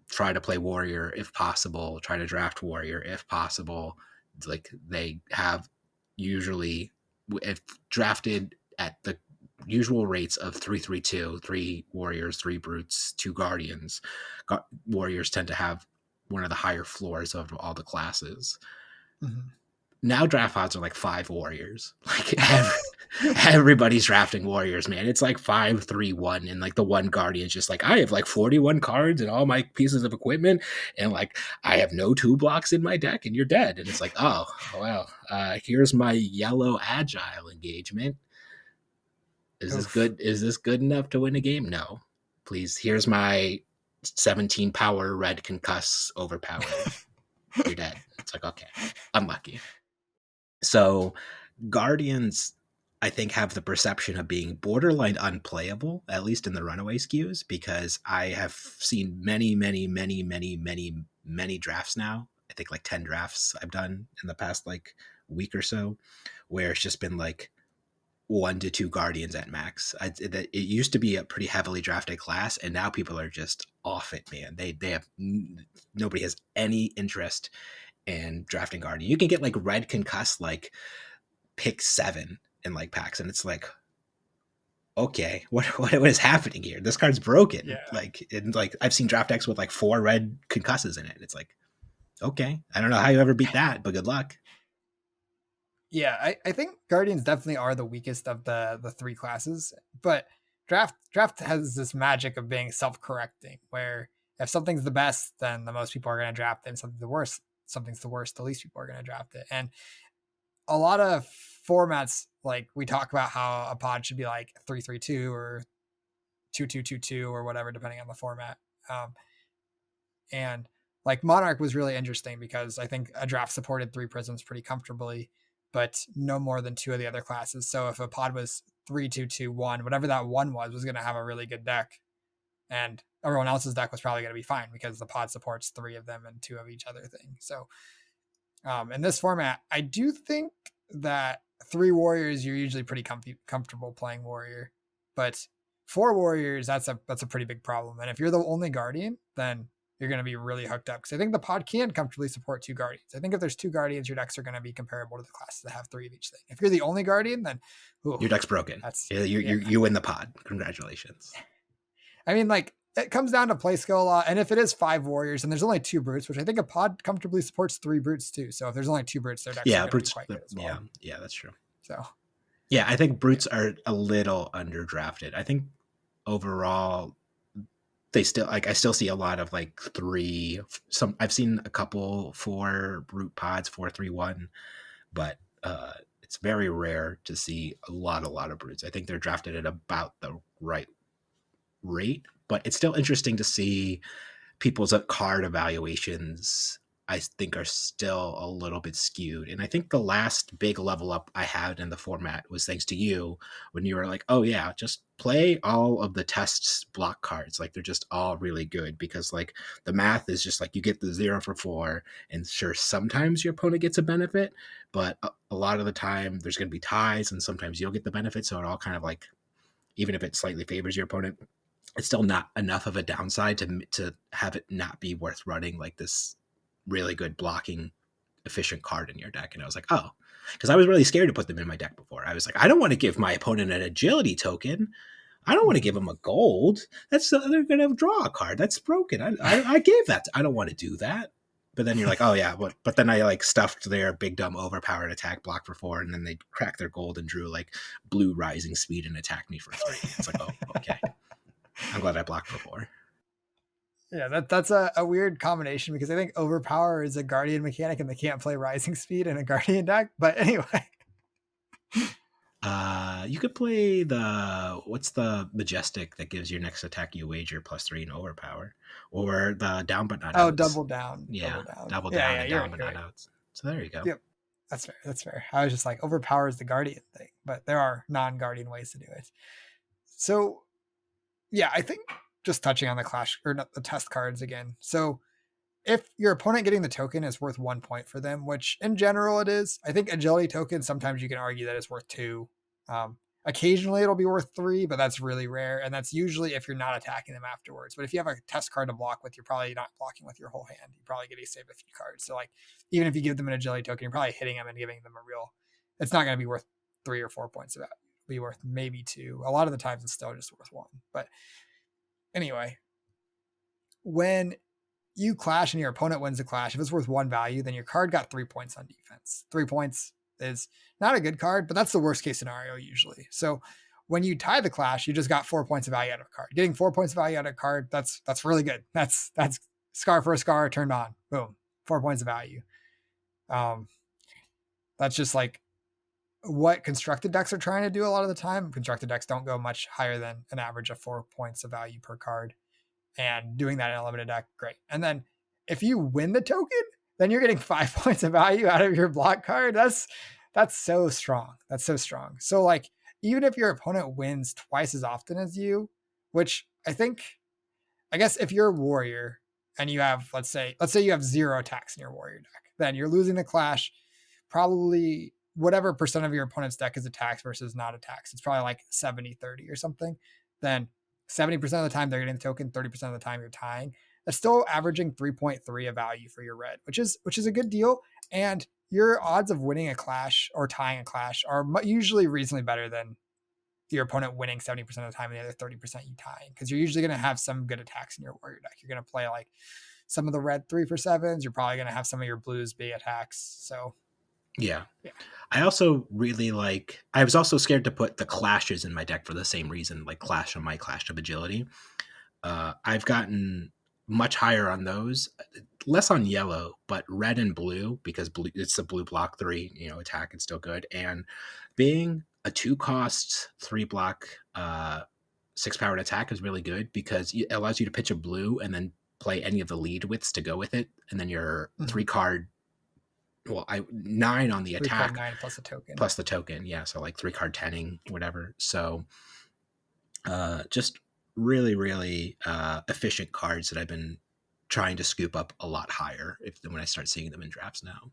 try to play Warrior if possible, try to draft Warrior if possible. It's like they have usually, if drafted at the usual rates of 3-3-2, 3 Warriors, 3 Brutes, 2 Guardians, Warriors tend to have one of the higher floors of all the classes. Mm-hmm. Now draft odds are like 5 Warriors. Like everybody's drafting Warriors, man. It's like 5-3-1, and like the one Guardian's just like, I have like 41 cards and all my pieces of equipment, and like I have no 2 blocks in my deck, and you're dead. And it's like, oh well, here's my yellow agile engagement. Is this good? Is this good enough to win a game? No. Please, here's my 17 power red concuss overpowered. You're dead. It's like, okay, unlucky. So Guardians, I think, have the perception of being borderline unplayable, at least in the Runaway skews, because I have seen many, many, many, many, many, many drafts now. I think like 10 drafts I've done in the past like week or so, where it's just been like 1 to 2 Guardians at max. It used to be a pretty heavily drafted class, and now people are just off it, man. They have, nobody has any interest in drafting Guardian. You can get like red concuss like pick 7 in like packs, and it's like, okay, what is happening here? This card's broken. Yeah. Like, and like I've seen draft decks with like 4 red concusses in it. It's like, okay, I don't know how you ever beat that, but good luck. Yeah, I think Guardians definitely are the weakest of the 3 classes, but draft has this magic of being self-correcting, where if something's the best, then the most people are going to draft it, and something's the worst, the least people are going to draft it. And a lot of formats, like we talk about how a pod should be like 3-3-2 or 2-2-2-2 or whatever, depending on the format. And like Monarch was really interesting because I think a draft supported 3 prisms pretty comfortably, but no more than 2 of the other classes. So if a pod was 3-2-2-1, whatever that one was going to have a really good deck, and everyone else's deck was probably going to be fine because the pod supports 3 of them and 2 of each other thing. So in this format, I do think that 3 Warriors, you're usually pretty comfortable playing Warrior, but 4 Warriors, that's a pretty big problem. And if you're the only Guardian, then you're going to be really hooked up. Because I think the pod can comfortably support 2 guardians. I think if there's 2 guardians, your decks are going to be comparable to the classes that have 3 of each thing. If you're the only guardian, then your deck's broken. That's you win the pod. Congratulations. I mean, like, it comes down to play skill a lot. And if it is 5 warriors and there's only 2 brutes, which I think a pod comfortably supports 3 brutes too. So if there's only 2 brutes, their decks are brutes, quite good as well. Yeah, that's true. So yeah, I think brutes are a little underdrafted. I think overall they still like I still see a lot of like 3. I've seen a couple 4 brute pods, 4-3-1, but it's very rare to see a lot of brutes. I think they're drafted at about the right rate, but it's still interesting to see people's card evaluations. I think are still a little bit skewed. And I think the last big level up I had in the format was thanks to you when you were like, oh yeah, just play all of the tests block cards. Like they're just all really good because like the math is just like you get the 0 for 4 and sure, sometimes your opponent gets a benefit, but a lot of the time there's going to be ties and sometimes you'll get the benefit. So it all kind of like, even if it slightly favors your opponent, it's still not enough of a downside to have it not be worth running like this really good blocking efficient card in your deck. And I was like, oh, because I was really scared to put them in my deck before. I was like, I don't want to give my opponent an agility token. I don't want to give them a gold. That's they're gonna draw a card. That's broken. I gave that. I don't want to do that. But then you're like, oh yeah, but then I like stuffed their big dumb overpowered attack block for 4, and then they cracked their gold and drew like blue rising speed and attacked me for 3. It's like, oh, okay. I'm glad I blocked for 4. Yeah, that's a weird combination because I think Overpower is a Guardian mechanic and they can't play Rising Speed in a Guardian deck. But anyway. You could play what's the Majestic that gives your next attack you wager +3 in Overpower, or the Down But Not Outs. Oh, Double Down. Yeah, Double Down and Down But Not Outs. So there you go. Yep, that's fair. I was just like, Overpower is the Guardian thing, but there are non-Guardian ways to do it. So yeah, I think just touching on the clash or not the test cards again. So if your opponent getting the token is worth 1 point for them, which in general it is, I think agility tokens, sometimes you can argue that it's worth 2. Occasionally it'll be worth 3, but that's really rare. And that's usually if you're not attacking them afterwards. But if you have a test card to block with, you're probably not blocking with your whole hand. You probably get to save a few cards. So like, even if you give them an agility token, you're probably hitting them and giving them it's not going to be worth 3 or 4 points of that. It'll be worth maybe 2. A lot of the times it's still just worth 1. But anyway, when you clash and your opponent wins the clash, if it's worth 1 value, then your card got 3 points on defense. 3 points is not a good card, but that's the worst case scenario usually. So when you tie the clash, you just got 4 points of value out of a card. Getting 4 points of value out of a card, that's really good. That's scar for a scar turned on. Boom. 4 points of value. That's just like what constructed decks are trying to do a lot of the time. Constructed decks don't go much higher than an average of 4 points of value per card. And doing that in a limited deck, great. And then if you win the token, then you're getting 5 points of value out of your block card. That's so strong. That's so strong. So like, even if your opponent wins twice as often as you, which I guess if you're a warrior and you have, let's say you have 0 attacks in your warrior deck, then you're losing the clash. Probably whatever percent of your opponent's deck is attacks versus not attacks. It's probably like 70-30 or something. Then 70% of the time they're getting the token, 30% of the time you're tying. That's still averaging 3.3 of value for your red, which is a good deal. And your odds of winning a clash or tying a clash are usually reasonably better than your opponent winning 70% of the time and the other 30% you tying, because you're usually going to have some good attacks in your warrior deck. You're going to play like some of the red 3-for-7s. You're probably going to have some of your blues be attacks. So yeah. I also really I was also scared to put the clashes in my deck for the same reason, like clash on my Clash of Agility. I've gotten much higher on those, less on yellow, but red and blue, because blue, it's a blue block 3, attack, it's still good. And being a 2-cost 3-block 6-powered attack is really good because it allows you to pitch a blue and then play any of the lead widths to go with it. And then your 3-card 9 on the attack 9 plus a token. Plus the token, yeah. So like 3-card 10ing, whatever. So just really, really efficient cards that I've been trying to scoop up a lot higher when I start seeing them in drafts now.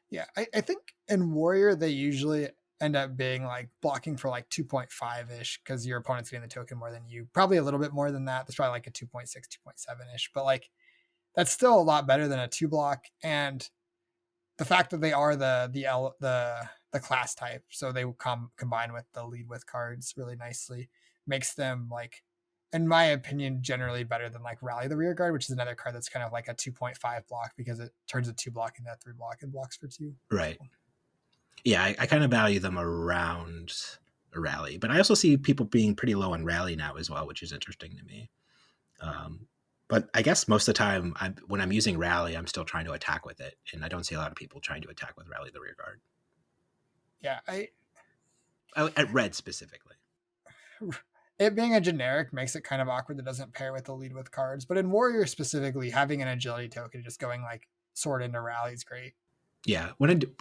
Yeah, I think in Warrior they usually end up being like blocking for like 2.5-ish because your opponent's getting the token more than you. Probably a little bit more than that. That's probably like a 2.6, 2.7-ish. But like that's still a lot better than a 2-block, and the fact that they are the class type, so they will combine with the lead with cards really nicely, makes them, like, in my opinion, generally better than like Rally the Rear Guard, which is another card that's kind of like a 2.5 block because it turns a 2-block into a 3-block and blocks for 2. Right. So, Yeah, I kind of value them around a Rally, but I also see people being pretty low on Rally now as well, which is interesting to me. But I guess most of the time, when I'm using Rally, I'm still trying to attack with it, and I don't see a lot of people trying to attack with Rally the Rear Guard. yeah, At Red specifically. it being a generic makes it kind of awkward that doesn't pair with the lead with cards. But in Warrior specifically, having an agility token just going like sword into Rally is great. Yeah,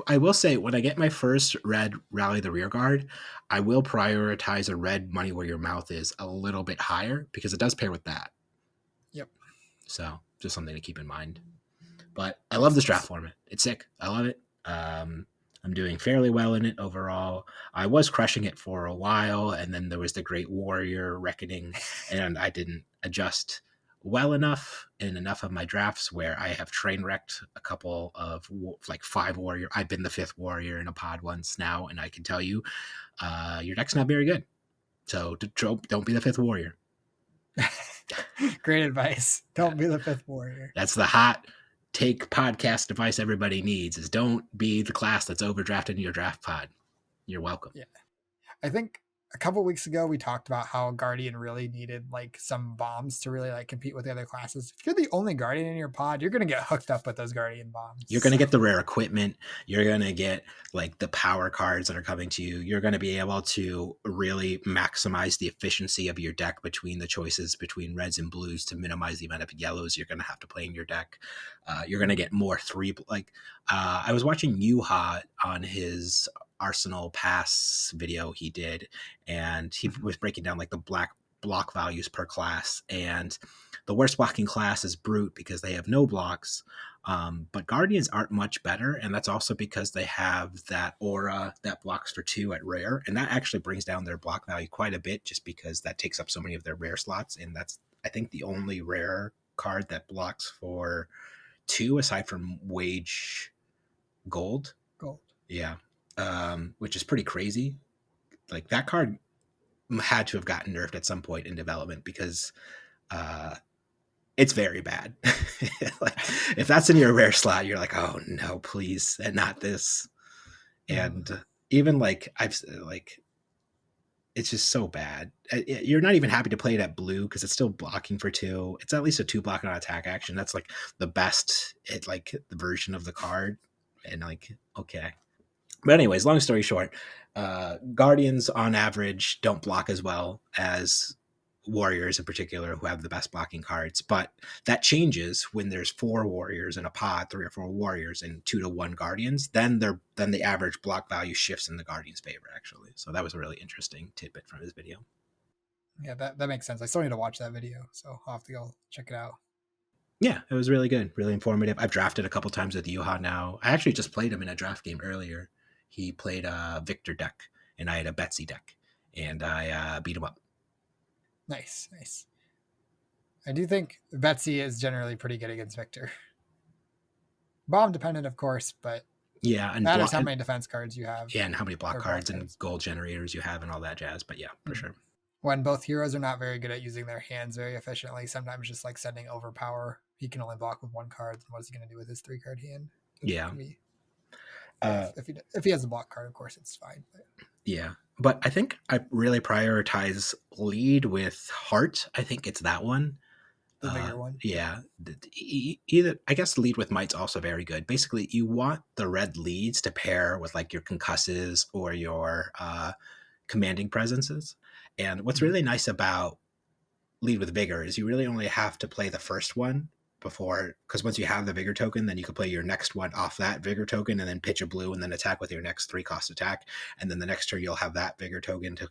I will say when I get my first red Rally the Rear Guard, I will prioritize a red Money Where Your Mouth Is a little bit higher because it does pair with that. Yep. So just something to keep in mind. But I love this draft format. It's sick. I love it. I'm doing fairly well in it overall. I was crushing it for a while, and then there was the Great Warrior Reckoning, and I didn't adjust well enough in enough of my drafts where I have train wrecked a couple of like 5 warrior. I've been the 5th warrior in a pod once now, and I can tell you, your deck's not very good. So don't be the 5th warrior. Great advice. Don't be the 5th warrior. That's the hot take podcast advice everybody needs is don't be the class that's overdrafted in your draft pod. You're welcome. Yeah. I think a couple weeks ago we talked about how Guardian really needed like some bombs to really like compete with the other classes. If you're the only Guardian in your pod, you're going to get hooked up with those Guardian bombs. You're going to get the rare equipment. You're going to get like the power cards that are coming to you. You're going to be able to really maximize the efficiency of your deck between the choices between reds and blues to minimize the amount of yellows you're going to have to play in your deck. You're going to get more 3, like I was watching Yuha on his Arsenal Pass video he did, and he was breaking down like the block values per class, and the worst blocking class is Brute because they have no blocks, but Guardians aren't much better, and that's also because they have that aura that blocks for 2 at rare, and that actually brings down their block value quite a bit just because that takes up so many of their rare slots, and that's I think the only rare card that blocks for 2 aside from Wage Gold. Yeah. Which is pretty crazy. Like that card had to have gotten nerfed at some point in development because it's very bad. Like if that's in your rare slot, you're like, oh no, please, and not this. And even like it's just so bad. You're not even happy to play it at blue because it's still blocking for 2. It's at least a 2 block on attack action. That's like the best like the version of the card. And like, okay. But anyways, long story short, Guardians on average don't block as well as Warriors in particular, who have the best blocking cards. But that changes when there's 4 Warriors in a pod, 3 or 4 Warriors, and 2 to 1 Guardians. Then the average block value shifts in the Guardians' favor, actually. So that was a really interesting tidbit from his video. Yeah, that makes sense. I still need to watch that video, so I'll have to go check it out. Yeah, it was really good, really informative. I've drafted a couple times with Yuha now. I actually just played him in a draft game earlier. He played a Victor deck, and I had a Betsy deck, and I beat him up. Nice. I do think Betsy is generally pretty good against Victor. Bomb dependent, of course, but yeah, and matters how many defense cards you have. Yeah, and how many block cards and gold generators you have and all that jazz. But yeah, for sure. When both heroes are not very good at using their hands very efficiently, sometimes just like sending overpower, he can only block with 1 card. Then what is he going to do with his 3-card hand? Yeah. If he has a block card, of course, it's fine. But. Yeah. But I think I really prioritize lead with heart. I think it's that one. The bigger one. Yeah. Either I guess lead with might's also very good. Basically, you want the red leads to pair with like your concusses or your commanding presences. And what's really nice about lead with vigor is you really only have to play the first one before, because once you have the vigor token, then you can play your next one off that vigor token and then pitch a blue and then attack with your next 3 cost attack. And then the next turn you'll have that vigor token to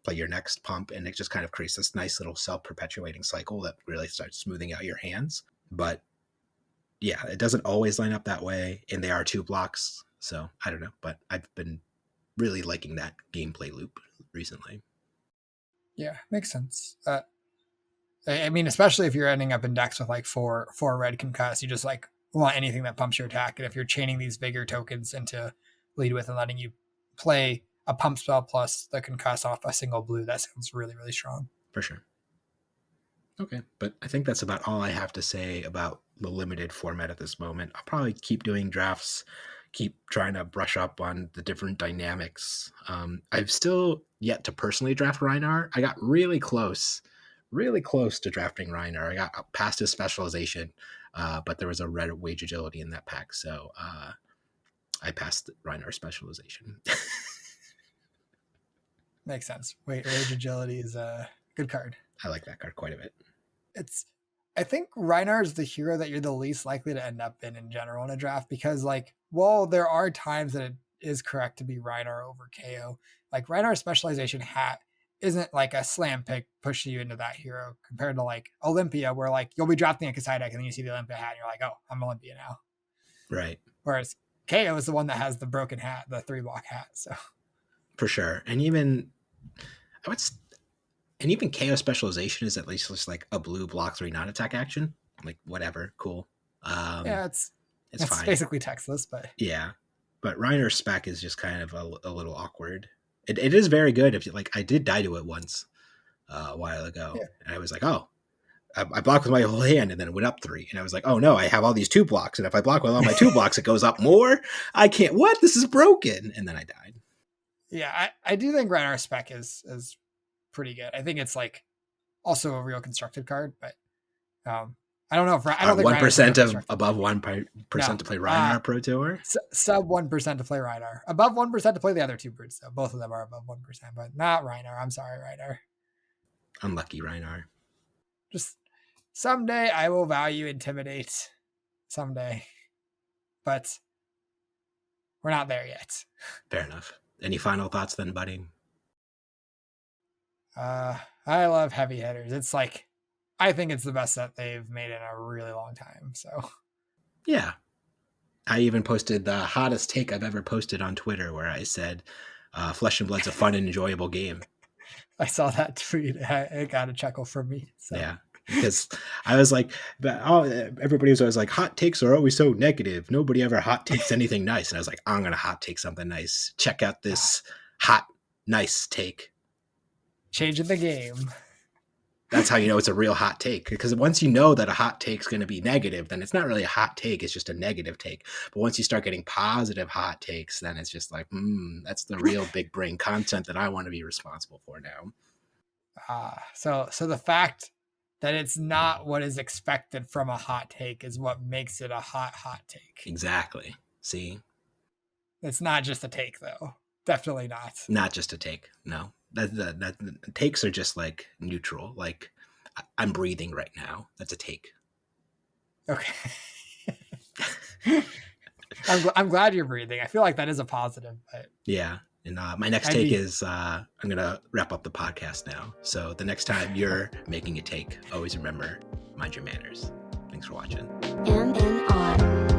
play your next pump. And it just kind of creates this nice little self-perpetuating cycle that really starts smoothing out your hands. But yeah, it doesn't always line up that way. And they are 2 blocks. So I don't know, but I've been really liking that gameplay loop recently. Yeah, makes sense. I mean, especially if you're ending up in decks with like four red concuss, you just like want anything that pumps your attack. And if you're chaining these vigor tokens into lead with and letting you play a pump spell plus the concuss off a single blue, that sounds really, really strong. For sure. Okay, but I think that's about all I have to say about the limited format at this moment. I'll probably keep doing drafts, keep trying to brush up on the different dynamics. I've still yet to personally draft Rhinar. I got really close to drafting Rhinar. I got past his specialization, but there was a red wage agility in that pack, so I passed Rhinar specialization. Makes sense. Wage agility is a good card. I like that card quite a bit. I think Rhinar is the hero that you're the least likely to end up in general in a draft, because like, well, there are times that it is correct to be Rhinar over KO. Like Rhinar's specialization hat isn't like a slam pick pushing you into that hero compared to like Olympia, where like you'll be drafting a Kasai deck and then you see the Olympia hat and you're like, oh, I'm Olympia now. Right. Whereas KO is the one that has the broken hat, the 3-block hat. So for sure. And even KO specialization is at least just like a blue block 3 non-attack action. Like whatever, cool. Yeah, it's fine. Basically textless, but yeah. But Reiner's spec is just kind of a little awkward. It is very good if you like. I did die to it once a while ago, and I was like, oh, I blocked with my whole hand, and then it went up 3, and I was like, oh no, I have all these 2 blocks, and if I block with all my 2 blocks, it goes up more. I can't. What? This is broken. And then I died. Yeah, I do think Reiner's spec is pretty good. I think it's like also a real constructed card, but I don't know if I don't think 1% of above 1% to play Rhinar Pro Tour. Sub 1% to play Rhinar. Above 1% to play the other 2 birds. So both of them are above 1%, but not Rhinar. I'm sorry, Rhinar. Unlucky Rhinar. Just someday I will value Intimidate. Someday, but we're not there yet. Fair enough. Any final thoughts then, buddy? I love heavy hitters. It's like, I think it's the best set they've made in a really long time. So, yeah. I even posted the hottest take I've ever posted on Twitter where I said, Flesh and Blood's a fun and enjoyable game. I saw that tweet. It got a chuckle from me. So. Yeah. Because I was like, everybody was always like, hot takes are always so negative. Nobody ever hot takes anything nice. And I was like, I'm going to hot take something nice. Check out this hot, nice take. Changing the game. That's how you know it's a real hot take. Because once you know that a hot take is going to be negative, then it's not really a hot take. It's just a negative take. But once you start getting positive hot takes, then it's just like, that's the real big brain content that I want to be responsible for now. So the fact that it's not what is expected from a hot take is what makes it a hot take. Exactly. See? It's not just a take, though. Definitely not. Not just a take. No. That takes are just like neutral. Like I'm breathing right now. That's a take. Okay. I'm glad you're breathing. I feel like that is a positive. But yeah. And my next take is I'm going to wrap up the podcast now. So the next time you're making a take, always remember, mind your manners. Thanks for watching. And on.